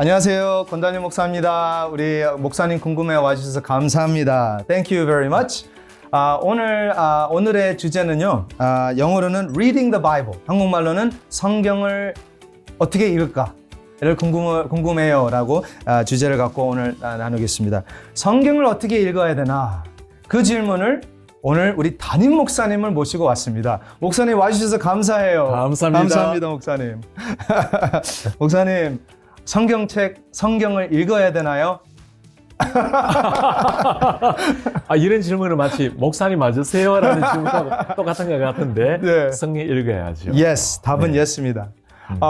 안녕하세요. 권단일 목사입니다. 우리 목사님 궁금해 와주셔서 감사합니다. Thank you very much. 오늘의 주제는요. 영어로는 Reading the Bible, 한국말로는 성경을 어떻게 읽을까를 궁금해요라고 주제를 갖고 오늘 나누겠습니다. 성경을 어떻게 읽어야 되나? 그 질문을 오늘 우리 담임 목사님을 모시고 왔습니다. 목사님 와주셔서 감사해요. 감사합니다. 감사합니다, 목사님. 목사님, 성경을 읽어야 되나요? 이런 질문은 마치 목사님 맞으세요? 라는 질문하고 똑같은 것 같은데 네. 성경 읽어야죠. Yes, 답은 네. yes입니다.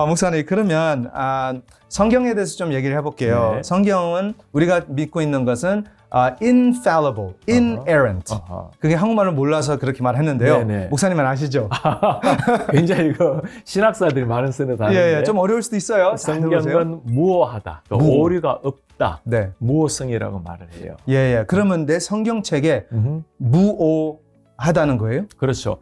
목사님, 그러면 성경에 대해서 좀 얘기를 해볼게요. 네. 성경은 우리가 믿고 있는 것은 infallible, inerrant. 그게 한국말을 몰라서 그렇게 말했는데요. 네네. 목사님은 아시죠? 굉장히 신학사들이 많은 쓰는 단어인데 예, 좀 어려울 수도 있어요. 성경은 무오하다, 오류가 없다, 네. 무오성이라고 말을 해요. 예. 그러면 내 성경책에 무오하다는 거예요? 그렇죠.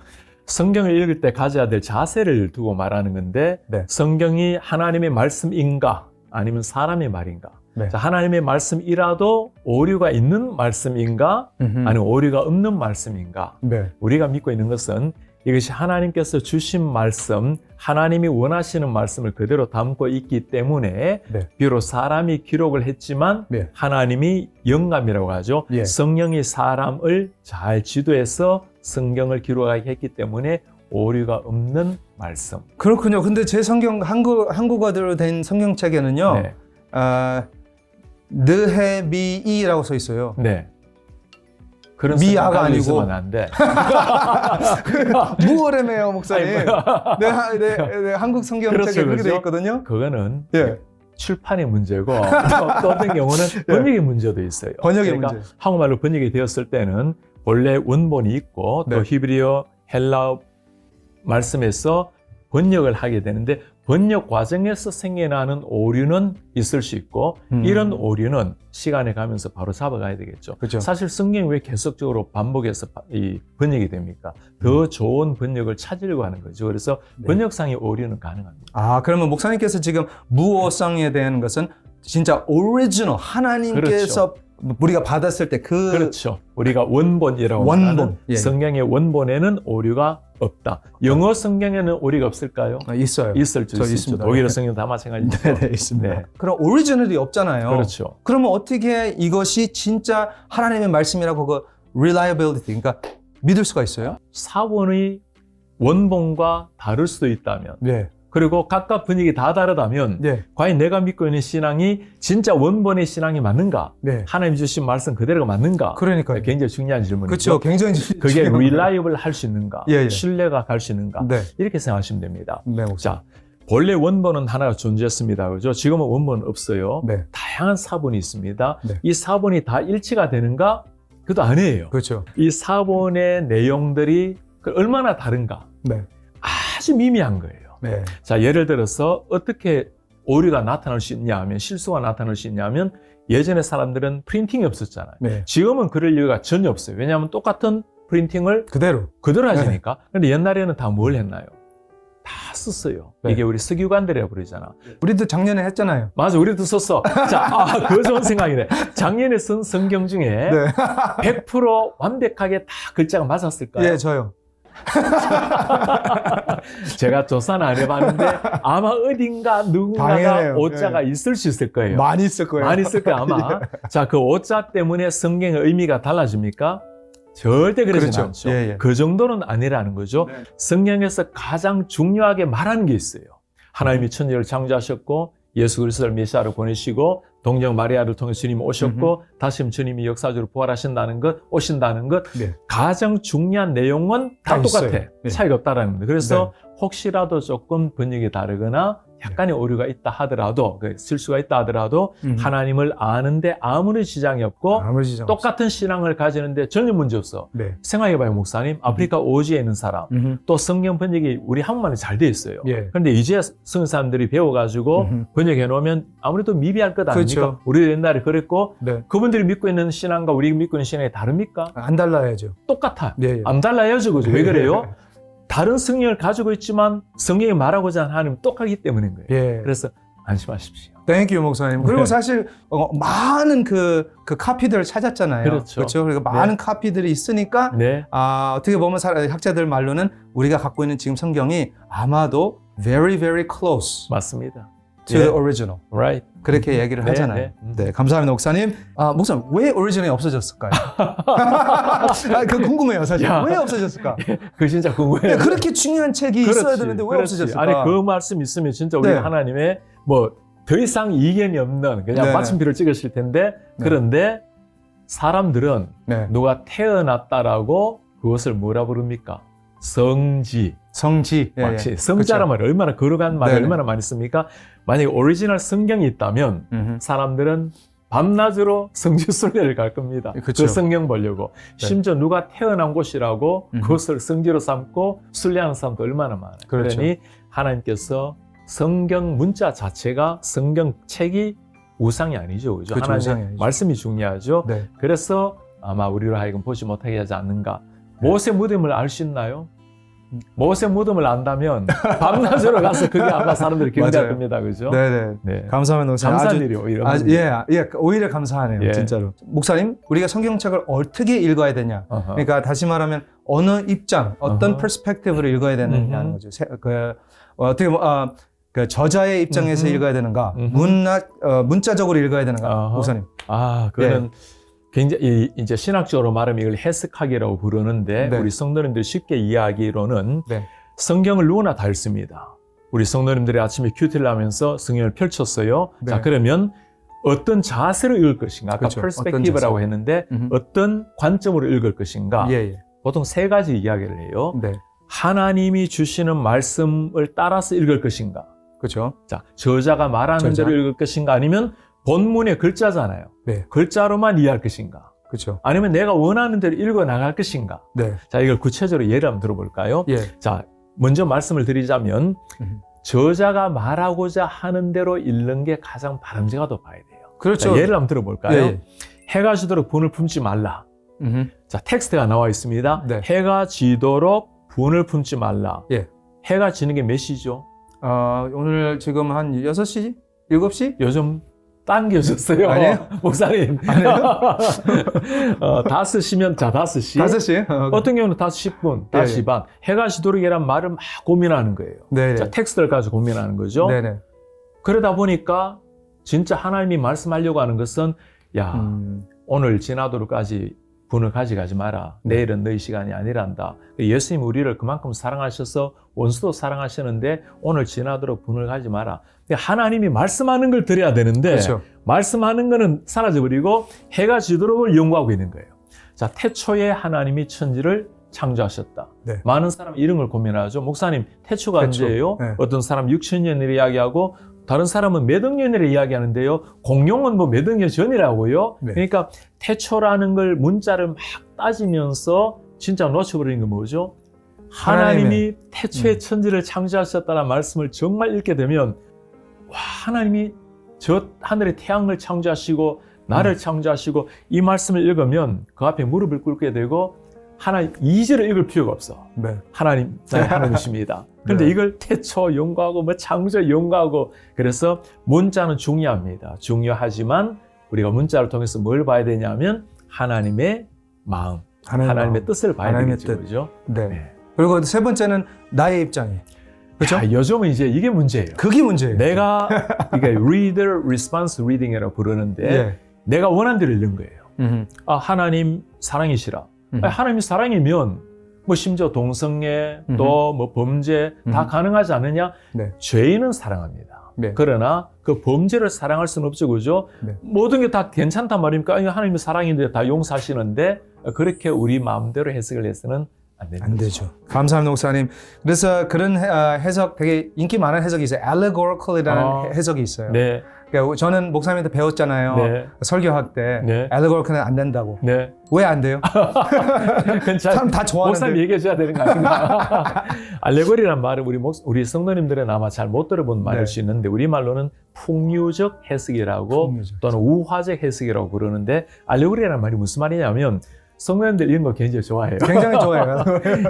성경을 읽을 때 가져야 될 자세를 두고 말하는 건데 네. 성경이 하나님의 말씀인가 아니면 사람의 말인가? 네. 자, 하나님의 말씀이라도 오류가 있는 말씀인가 아니면 오류가 없는 말씀인가? 네. 우리가 믿고 있는 것은 이것이 하나님께서 주신 말씀, 하나님이 원하시는 말씀을 그대로 담고 있기 때문에 네. 비록 사람이 기록을 했지만 네. 하나님이 영감이라고 하죠. 예. 성령이 사람을 잘 지도해서 성경을 기록하게 했기 때문에 오류가 없는 말씀. 그렇군요. 근데 제 성경 한국어로 된 성경책에는요. 네. 느헤미이라고 써 있어요. 네. 그런 미아가 아니고. 있으면 안 돼. 무어래매요, 목사님. 네, 한국 성경책에 그렇죠, 그렇게 돼 그렇죠. 있거든요. 그거는 예. 출판의 문제고 또 어떤 경우는 번역의 문제도 있어요. 번역의 그러니까 문제. 한국말로 번역이 되었을 때는 원래 원본이 있고 또 네. 히브리어, 헬라어 말씀에서 번역을 하게 되는데 번역 과정에서 생겨나는 오류는 있을 수 있고 이런 오류는 시간에 가면서 바로 잡아가야 되겠죠. 그렇죠. 사실 성경이 왜 계속적으로 반복해서 이 번역이 됩니까? 더 좋은 번역을 찾으려고 하는 거죠. 그래서 번역상의 오류는 가능합니다. 그러면 목사님께서 지금 무어성에 대한 것은 진짜 오리지널 하나님께서 우리가 받았을 때 그렇죠. 우리가 원본이라고 원본. 하는 예. 성경의 원본에는 오류가 없다. 영어 성경에는 오류가 없을까요? 있어요. 있을 수 저 있죠. 있습니다. 독일어 성경 다 마찬가지죠. 네, 있습니다. 네. 그럼 오리지널이 없잖아요. 그렇죠. 그러면 어떻게 이것이 진짜 하나님의 말씀이라고 그 reliability, 그러니까 믿을 수가 있어요? 사본의 원본과 다를 수도 있다면 네. 그리고 각각 번역이 다 다르다면 네. 과연 내가 믿고 있는 신앙이 진짜 원본의 신앙이 맞는가? 네. 하나님 주신 말씀 그대로가 맞는가? 그러니까요. 굉장히 중요한 질문이죠. 그렇죠. 굉장히 그게 중요한 reliable 할 수 있는가? 예. 신뢰가 갈 수 있는가? 네. 이렇게 생각하시면 됩니다. 네, 목사님. 자, 본래 원본은 하나가 존재했습니다. 그죠? 지금은 원본은 없어요. 네. 다양한 사본이 있습니다. 네. 이 사본이 다 일치가 되는가? 그것도 아니에요. 그렇죠. 이 사본의 내용들이 얼마나 다른가? 네. 아주 미미한 거예요. 네. 자, 예를 들어서 어떻게 오류가 나타날 수 있냐 하면, 실수가 나타날 수 있냐 하면, 예전에 사람들은 프린팅이 없었잖아요. 네. 지금은 그럴 이유가 전혀 없어요. 왜냐하면 똑같은 프린팅을 그대로. 하시니까. 근데 옛날에는 다 뭘 했나요? 다 썼어요. 네. 이게 우리 석유관들이라고 부르잖아. 우리도 작년에 했잖아요. 맞아, 우리도 썼어. 자, 그거 좋은 생각이네. 작년에 쓴 성경 중에 네. 100% 완벽하게 다 글자가 맞았을까요? 예, 저요. 제가 조사는 안 해봤는데 아마 어딘가 누군가가 당연해요. 오자가 네. 있을 수 있을 거예요. 많이 있을 거예요. 많이 있을 거예요, 아마. 자, 그 오자 때문에 성경의 의미가 달라집니까? 절대 그러지 그렇죠. 않죠. 예. 그 정도는 아니라는 거죠. 네. 성경에서 가장 중요하게 말하는 게 있어요. 하나님이 천지를 창조하셨고 예수 그리스도를 메시아로 보내시고 동정 마리아를 통해 주님이 오셨고 다시 주님이 역사적으로 부활하신다는 것, 오신다는 것. 네. 가장 중요한 내용은 다 똑같아. 있어요. 네. 차이가 없다라는 겁니다. 그래서 혹시라도 조금 번역이 다르거나 약간의 오류가 있다 하더라도, 실수가 있다 하더라도 하나님을 아는데 아무런 지장이 없고 아무리 지장 똑같은 신앙을 가지는데 전혀 문제 없어. 네. 생각해봐요, 목사님. 아프리카 오지에 있는 사람. 또 성경 번역이 우리 한국말이 잘 돼 있어요. 예. 그런데 이제 성인 사람들이 배워가지고 번역해 놓으면 아무래도 미비할 것 아닙니까? 그렇죠. 우리 옛날에 그랬고 네. 그분들이 믿고 있는 신앙과 우리 믿고 있는 신앙이 다릅니까? 안 달라야죠. 똑같아. 네. 안 달라야죠, 그죠? 왜 그래요? 다른 성경을 가지고 있지만 성경이 말하고자 하는 하나님은 똑같기 때문인 거예요. 예. 그래서 안심하십시오. Thank you, 목사님. 그리고 네. 사실 많은 그 카피들을 찾았잖아요. 그렇죠. 그리고 많은 카피들이 있으니까 네. 어떻게 보면 학자들 말로는 우리가 갖고 있는 지금 성경이 아마도 very, very close 맞습니다. to the original. Right. 그렇게 얘기를 네, 하잖아요. 네, 감사합니다, 목사님. 목사님, 왜 오리지널이 없어졌을까요? 그거 궁금해요, 사실. 야. 왜 없어졌을까? 그 진짜 궁금해요. 그렇게 중요한 책이 있어야 그렇지, 되는데 왜 그렇지. 없어졌을까? 아니 그 말씀 있으면 진짜 우리 네. 하나님의 뭐 더 이상 이견이 없는 그냥 네. 마침표를 찍으실 텐데 네. 그런데 사람들은 네. 누가 태어났다라고 그것을 뭐라 부릅니까? 성지. 성지. 예, 마치 예. 성자란 말이 얼마나 거룩한 말을 네네. 얼마나 많이 씁니까? 만약에 오리지널 성경이 있다면 음흠. 사람들은 밤낮으로 성지 순례를 갈 겁니다. 그쵸. 그 성경 보려고. 심지어 누가 태어난 곳이라고 그것을 성지로 삼고 순례하는 사람도 얼마나 많아요. 그렇죠. 그러니 하나님께서 성경 문자 자체가 성경책이 우상이 아니죠. 그죠? 그렇죠, 우상이 하나님의 아니죠. 말씀이 중요하죠. 네. 그래서 아마 우리로 하여금 보지 못하게 하지 않는가. 모세 무덤을 알 수 있나요? 모세 무덤을 안다면 밤낮으로 가서 그게 아마 사람들이 경배할 맞아요. 겁니다. 그죠? 네네. 네. 감사합니다, 목사님. 감사한 일이요. 이런 예, 오히려 감사하네요, 예. 진짜로. 목사님, 우리가 성경책을 어떻게 읽어야 되냐? 어허. 그러니까 다시 말하면 어느 입장, 어떤 어허. 퍼스펙티브로 읽어야 되느냐는 거죠. 어떻게 그 저자의 입장에서 읽어야 되는가? 문자적으로 읽어야 되는가? 어허. 목사님. 그거는 굉장히 이제 신학적으로 말하면 이걸 해석하기라고 부르는데 네. 우리 성도님들이 쉽게 이해하기로는 네. 성경을 누구나 다 읽습니다. 우리 성도님들이 아침에 큐티를 하면서 성경을 펼쳤어요. 네. 자, 그러면 어떤 자세로 읽을 것인가? 아까 그렇죠. 퍼스펙티브라고 어떤 했는데 음흠. 어떤 관점으로 읽을 것인가? 예. 보통 세 가지 이야기를 해요. 네. 하나님이 주시는 말씀을 따라서 읽을 것인가? 그렇죠. 자, 저자가 말하는 저자. 대로 읽을 것인가? 아니면 본문의 글자잖아요. 네. 글자로만 이해할 것인가? 그렇죠. 아니면 내가 원하는 대로 읽어 나갈 것인가? 네. 자, 이걸 구체적으로 예를 한번 들어볼까요? 예. 자, 먼저 말씀을 드리자면 음. 저자가 말하고자 하는 대로 읽는 게 가장 바람직하다고 봐야 돼요. 그렇죠. 자, 예를 한번 들어볼까요? 예. 해가 지도록 분을 품지 말라. 자, 텍스트가 나와 있습니다. 네. 해가 지도록 분을 품지 말라. 예. 해가 지는 게 몇 시죠? 오늘 지금 한 6시? 7시? 요즘 당겨졌어요. 아니에요? 목사님. 아니에요? 5시면, 자, 5시. 5시? 어떤 경우는 5시 10분, 5시 예. 반. 해가 지도록이란 말을 막 고민하는 거예요. 네. 자, 텍스트를 가지고 고민하는 거죠. 네네. 그러다 보니까 진짜 하나님이 말씀하려고 하는 것은 야, 오늘 지나도록까지 분을 가져가지 마라. 내일은 너희 시간이 아니란다. 예수님 우리를 그만큼 사랑하셔서 원수도 사랑하시는데 오늘 지나도록 분을 가지 마라. 하나님이 말씀하는 걸 드려야 되는데 그렇죠. 말씀하는 거는 사라져버리고 해가 지도록을 연구하고 있는 거예요. 자, 태초에 하나님이 천지를 창조하셨다. 네. 많은 사람이 이런 걸 고민하죠. 목사님, 태초가 태초. 언제예요? 네. 어떤 사람 6천년을 이야기하고 다른 사람은 몇 억 년을 이야기하는데요. 공룡은 뭐 몇 억 년 전이라고요. 네. 그러니까 태초라는 걸 문자를 막 따지면서 진짜 놓쳐버리는 건 뭐죠? 하나님이 태초에 천지를 창조하셨다는 말씀을 정말 읽게 되면 와, 하나님이 저 하늘의 태양을 창조하시고 나를 창조하시고 이 말씀을 읽으면 그 앞에 무릎을 꿇게 되고 하나님 2절을 읽을 필요가 없어. 네. 하나님, 나의 하나님이십니다. 그런데 네. 이걸 태초 연구하고 뭐 창조 연구하고 그래서 문자는 중요합니다. 중요하지만 우리가 문자를 통해서 뭘 봐야 되냐면 하나님의 마음, 하나님의 뜻을 봐야 하나님의 되겠죠. 뜻. 그죠? 네. 네. 그리고 세 번째는 나의 입장이. 그렇죠? 야, 요즘은 이제 이게 문제예요. 그게 문제예요. 내가 이게 reader response reading이라고 부르는데 예. 내가 원하는 대로 읽는 거예요. 음흠. 하나님 사랑이시라. 하나님이 사랑이면 뭐 심지어 동성애 또 뭐 범죄 다 가능하지 않느냐? 네. 죄인은 사랑합니다. 네. 그러나 그 범죄를 사랑할 수는 없죠, 그죠? 네. 모든 게 다 괜찮단 말입니까? 하나님이 사랑인데 다 용서하시는데 그렇게 우리 마음대로 해석을 해서는 안 되는 안 되죠. 감사합니다, 목사님. 그래서 그런 해석, 되게 인기 많은 해석이 있어요. allegorical이라는 해석이 있어요. 네, 그러니까 저는 목사님한테 배웠잖아요. 네. 설교할 때 네. allegorical은 안 된다고. 네. 왜 안 돼요? 사람 다 좋아하는데. 목사님 얘기해 줘야 되는 거 아닌가? 알레고리란 말은 우리 성도님들은 아마 잘 못 들어본 말일 네. 수 있는데 우리말로는 풍류적 해석이라고 풍류적 또는 우화적 해석이라고 부르는데 알레고리라는 말이 무슨 말이냐면 성도님들 이런 거 굉장히 좋아해요. 굉장히 좋아요.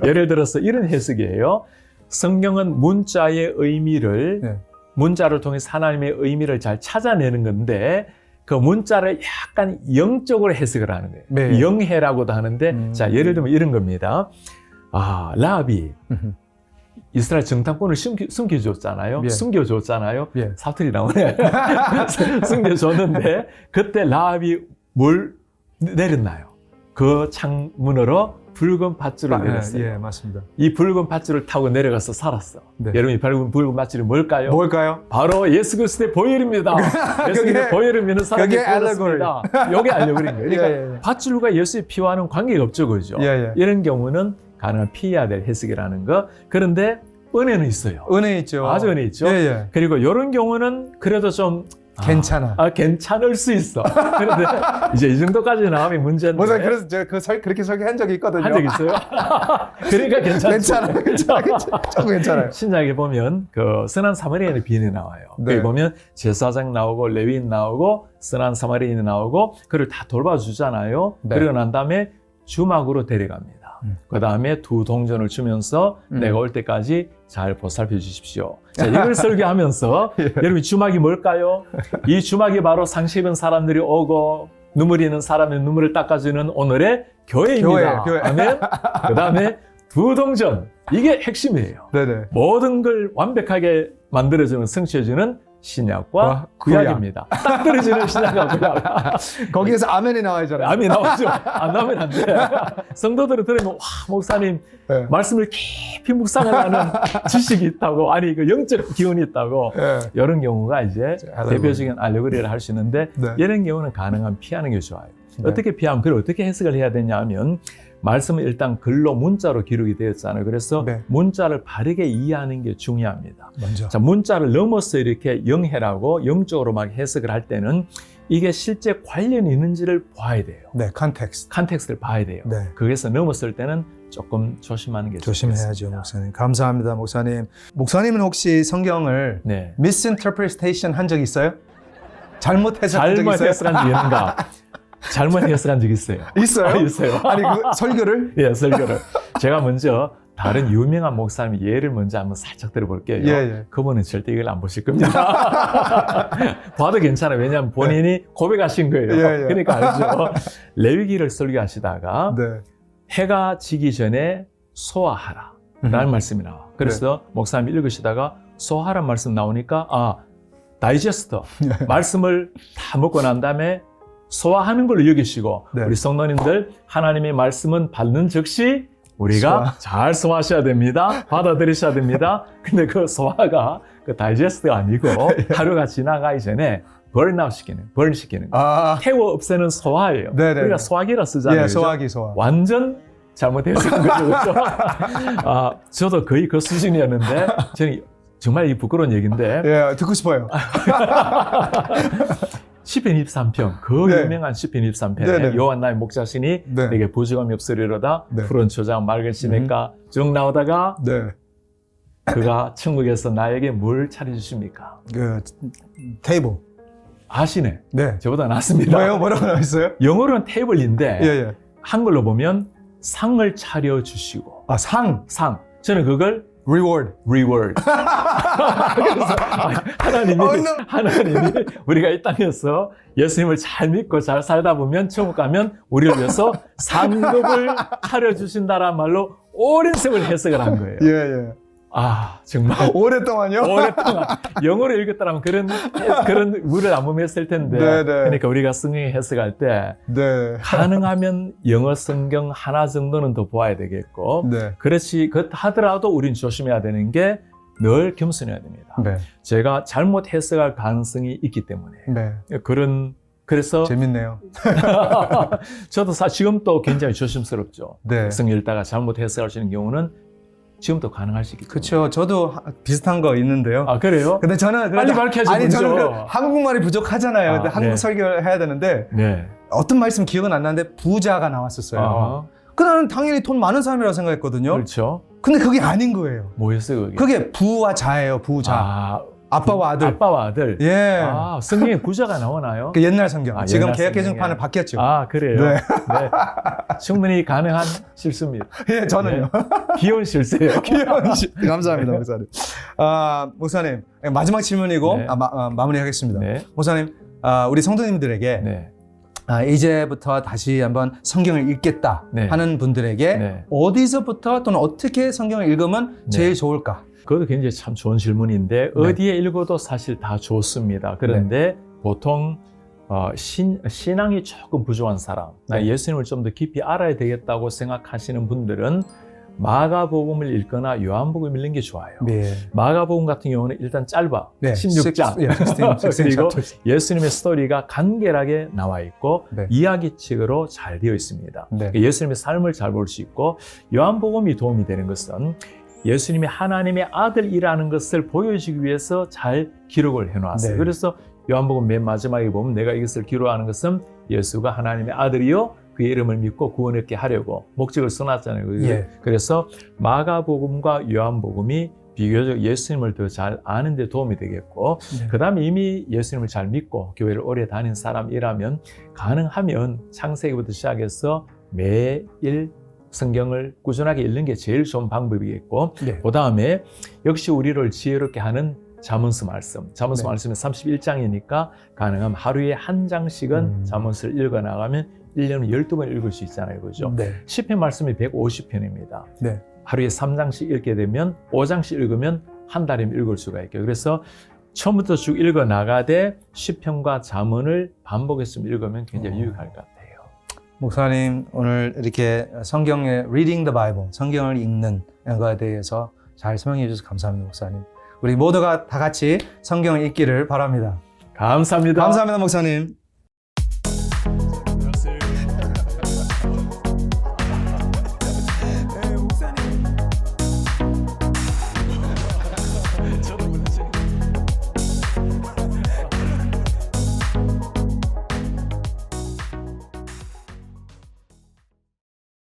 예를 들어서 이런 해석이에요. 성경은 문자의 의미를 네. 문자를 통해서 하나님의 의미를 잘 찾아내는 건데 그 문자를 약간 영적으로 해석을 하는 거예요. 네. 영해라고도 하는데 자 예를 들면 이런 겁니다. 라합이 이스라엘 정탐꾼을 숨겨줬잖아요. 예. 숨겨줬잖아요. 예. 사투리 나오네. 숨겨줬는데 그때 라합이 뭘 내렸나요? 그 창문으로 붉은 밧줄을 내렸어요. 예, 맞습니다. 이 붉은 밧줄을 타고 내려가서 살았어. 네. 여러분이 붉은 밧줄이 뭘까요? 뭘까요? 바로 예수 그리스도의 보혈입니다. 예수 그리스도의 보혈을 믿는 사람이 그게 보였습니다. 이게 알려버린 거예요. 그러니까 예. 밧줄과 예수의 피와는 관계가 없죠, 그죠? 예. 이런 경우는 가능한 피해야 될 해석이라는 거. 그런데 은혜는 있어요. 은혜 있죠. 아주 은혜 있죠. 예. 그리고 이런 경우는 그래도 좀 괜찮아. 괜찮을 수 있어. 그런데 이제 이 정도까지 나오면 문제인데. 맞아요. 그래서 제가 그렇게 설계한 적이 있거든요. 한 적 있어요? 그러니까 괜찮아요. 괜찮아요. 조금 괜찮아요. 신약에 보면 그 선한 사마리아인의 비유가 나와요. 네. 거기 보면 제사장 나오고 레위인 나오고 선한 사마리아인이 나오고 그를 다 돌봐주잖아요. 네. 그러고 난 다음에 주막으로 데려갑니다. 그 다음에 두 동전을 주면서 내가 올 때까지 잘 보살펴 주십시오. 자, 이걸 설교하면서 여러분 주막이 뭘까요? 이 주막이 바로 상처 입은 사람들이 오고 눈물 있는 사람의 눈물을 닦아주는 오늘의 교회입니다. 교회. 아멘. 그 다음에 두 동전. 이게 핵심이에요. 네네. 모든 걸 완벽하게 만들어주는, 성취해주는 신약과 구약입니다. 딱 떨어지는 신약과 구약. 거기에서 아멘이 나와야잖아요. 암이 나오죠. 안 나오면 안 돼. 성도들은 들으면 와 목사님 네. 말씀을 깊이 묵상을 하는 지식이 있다고, 아니 그 영적 기운이 있다고. 네. 이런 경우가 이제 대표적인 알레고리를 할 수 있는데 네. 이런 경우는 가능한 피하는 게 좋아요. 네. 어떻게 피하면 그걸 어떻게 해석을 해야 되냐 하면 말씀은 일단 글로 문자로 기록이 되었잖아요. 그래서 네. 문자를 바르게 이해하는 게 중요합니다. 먼저. 자, 문자를 넘어서 이렇게 영해라고 영적으로 막 해석을 할 때는 이게 실제 관련이 있는지를 봐야 돼요. 네, 컨텍스트. 컨텍스트를 봐야 돼요. 네. 거기서 넘었을 때는 조금 조심하는 게 조심해야죠, 좋겠습니다. 목사님. 감사합니다, 목사님. 목사님은 혹시 성경을 네. misinterpretation 한 적 있어요? 잘못 해석한 적 잘못 있어요? 해석한 적이 있는가? 잘못 해석한 적이 있어요. 있어요? 있어요. 아니, 그 설교를? 예, 설교를. 제가 먼저 다른 유명한 목사님 예를 먼저 한번 살짝 들어볼게요. 예. 그분은 절대 이걸 안 보실 겁니다. 봐도 괜찮아요. 왜냐하면 본인이 고백하신 거예요. 예. 그러니까 알죠. 레위기를 설교하시다가 네. 해가 지기 전에 소화하라 라는 말씀이 나와. 그래서 목사님이 읽으시다가 소화하라는 말씀 나오니까 다이제스터 말씀을 다 먹고 난 다음에 소화하는 걸로 여기시고 네. 우리 성도님들 하나님의 말씀은 받는 즉시 우리가 잘 소화하셔야 됩니다. 받아들이셔야 됩니다. 근데 그 소화가 그 다이제스트가 아니고 하루가 지나가기 전에 burn 시키는 거. 태워 없애는 소화예요. 네네. 우리가 소화기라 쓰잖아요. 예, 소화기, 소화. 완전 잘못해석한 거죠. 그렇죠? 저도 거의 그 수준이었는데 저는 정말 이 부끄러운 얘기인데 예, 듣고 싶어요. 시편 23편, 그 네. 유명한 시편 23편에 네네. 여호와 나의 목자시니 네. 내게 부족함이 없으리로다. 네. 푸른 초장 맑은 시냇가 쭉 나오다가 네. 그가 천국에서 나에게 뭘 차려주십니까? 그, 테이블. 아시네. 네. 저보다 낫습니다. 뭐라고 나와있어요? 영어로는 테이블인데 예. 한글로 보면 상을 차려주시고. 상. 저는 그걸 reward. 그래서 하나님이 우리가 이 땅에서 예수님을 잘 믿고 잘 살다 보면 천국 가면 우리를 위해서 상급을 차려주신다란 말로 오랜 세월 해석을 한 거예요. 예. 정말 오랫동안요? 오랫동안 영어로 읽었다면 그런 물을 안 몸했을 텐데. 네네. 그러니까 우리가 성경 해석할 때 네. 가능하면 영어 성경 하나 정도는 더 보아야 되겠고, 네. 그렇지 하더라도 우린 조심해야 되는 게 늘 겸손해야 됩니다. 네. 제가 잘못 해석할 가능성이 있기 때문에 네. 그래서 재밌네요. 저도 지금도 굉장히 조심스럽죠. 네. 성경 읽다가 잘못 해석할 수 있는 경우는 지금도 가능할 수 있기 때문에. 그렇죠. 저도 비슷한 거 있는데요. 그래요? 근데 저는 빨리 밝혀야지. 아니 먼저. 저는 한국말이 부족하잖아요. 근데 한국 네. 설교를 해야 되는데 네. 어떤 말씀 기억은 안 나는데 부자가 나왔었어요. 그 나는 당연히 돈 많은 사람이라고 생각했거든요. 그렇죠. 근데 그게 아닌 거예요. 뭐였어요, 그게? 그게 부와 자예요. 부자. 아빠와 아들. 아빠와 아들. 예. 아, 성경에 구자가 나오나요? 그 옛날 성경. 아, 지금 옛날 개역 성경에. 개정판은 바뀌었죠. 아, 그래요? 네. 네. 충분히 가능한 실수입니다. 예, 저는요. 네. 귀여운 실수예요. 귀여운 감사합니다, 목사님. 목사님 마지막 질문이고 네. 마무리하겠습니다. 네. 목사님, 우리 성도님들에게 네. 이제부터 다시 한번 성경을 읽겠다 네. 하는 분들에게 네. 어디서부터 또는 어떻게 성경을 읽으면 제일 좋을까? 그것도 굉장히 참 좋은 질문인데 어디에 읽어도 사실 다 좋습니다. 그런데 보통 신앙이 조금 부족한 사람, 나 예수님을 좀 더 깊이 알아야 되겠다고 생각하시는 분들은 마가복음을 읽거나 요한복음을 읽는 게 좋아요. 네. 마가복음 같은 경우는 일단 짧아. 네. 16장. 16 그리고 chapters. 예수님의 스토리가 간결하게 나와 있고 네. 이야기책으로 잘 되어 있습니다. 네. 예수님의 삶을 잘 볼 수 있고 요한복음이 도움이 되는 것은 예수님이 하나님의 아들이라는 것을 보여주기 위해서 잘 기록을 해놓았어요. 네. 그래서 요한복음 맨 마지막에 보면 내가 이것을 기록하는 것은 예수가 하나님의 아들이요 그의 이름을 믿고 구원 얻게 하려고 목적을 써놨잖아요. 예. 그래서 마가복음과 요한복음이 비교적 예수님을 더 잘 아는 데 도움이 되겠고 네. 그 다음에 이미 예수님을 잘 믿고 교회를 오래 다닌 사람이라면 가능하면 창세기부터 시작해서 매일 성경을 꾸준하게 읽는 게 제일 좋은 방법이겠고 네. 그 다음에 역시 우리를 지혜롭게 하는 잠언서 말씀. 잠언서 네. 말씀은 31장이니까 가능하면 하루에 한 장씩은 잠언서를 읽어나가면 1년에 12번 읽을 수 있잖아요. 그죠? 네. 시편 말씀이 150편입니다. 네. 하루에 3장씩 읽게 되면 5장씩 읽으면 한 달이면 읽을 수가 있고요. 그래서 처음부터 쭉 읽어나가되 시편과 잠언을 반복해서 읽으면 굉장히 유익할 것 같아요. 목사님 오늘 이렇게 성경의 reading the Bible, 성경을 읽는 것에 대해서 잘 설명해 주셔서 감사합니다, 목사님. 우리 모두가 다 같이 성경을 읽기를 바랍니다. 감사합니다. 감사합니다, 목사님.